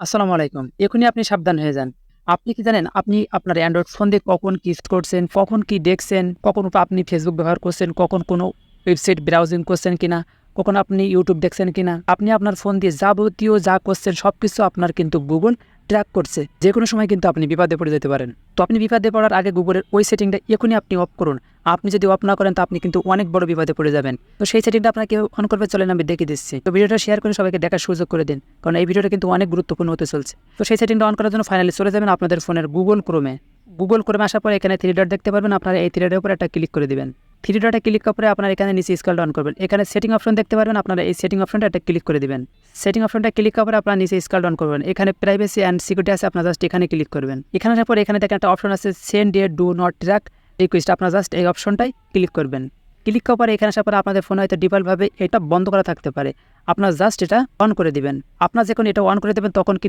আসসালামু আলাইকুম। এখনই আপনি সাবধান হয়ে যান। আপনি কি জানেন আপনি আপনার অ্যান্ড্রয়েড ফোন দিয়ে কখন কি করছেন, কখন কি দেখছেন, কখন আপনি Facebook ব্যবহার করছেন, কখন কোনো ওয়েবসাইট ব্রাউজিং করছেন কিনা, কখন আপনি YouTube দেখছেন কিনা। আপনি আপনার ফোন দিয়ে যাবতীয় যা করছেন সবকিছু আপনার কিন্তু Google ট্র্যাক করছে। যেকোনো সময় কিন্তু আপনি বিপদে পড়ে যেতে পারেন। তো আপনি বিপদে পড়ার আগে Google-এর ওই সেটিংটা এখনই আপনি অফ করুন। আপনি যদি অফ না করেন তো আপনি কিন্তু অনেক বড় বিপদে পড়ে যাবেন। তো সেই সেটিংটা আপনাকে অন করবে চলেন আমি দেখিয়ে দিচ্ছি। তো ভিডিওটা শেয়ার করে সবাইকে দেখার সুযোগ করে দিন। কারণ এই ভিডিওটা কিন্তু অনেক গুরুত্বপূর্ণ হতে চলছে। তো সেই সেটিংটা অন করার জন্য ফাইনালি চলে যাবেন আপনাদের ফোনের Google Chrome-এ। Google Chrome-এ আসার পরে এখানে 3 ডট দেখতে পারবেন। আপনারা এই 3 ডটের উপরে একটা ক্লিক করে দিবেন। 3 ডটে ক্লিক করার পরে আপনারা এখানে নিচে স্ক্রল ডাউন করবেন। এখানে সেটিং অপশন দেখতে পারবেন। আপনারা এই সেটিং অপশনটা একটা ক্লিক করে দিবেন। সেটিং অপশনটা ক্লিক করার পরে আপনারা নিচে স্ক্রল ডাউন করবেন। এখানে প্রাইভেসি অ্যান্ড সিকিউরিটি আছে, আপনারা জাস্ট এখানে ক্লিক করবেন। এখানে আসার পরে এখানে দেখেন একটা অপশন আছে send A do not track request, আপনারা জাস্ট এই অপশনটাই ক্লিক করবেন। ক্লিক করার পরে এখানে আসার পরে আপনাদের ফোনে হয়তো ডিফল্টভাবে এটা বন্ধ করা থাকতে পারে। আপনারা জাস্ট এটা অন করে দিবেন। আপনারা যখন এটা অন করে দেবেন তখন কিন্তু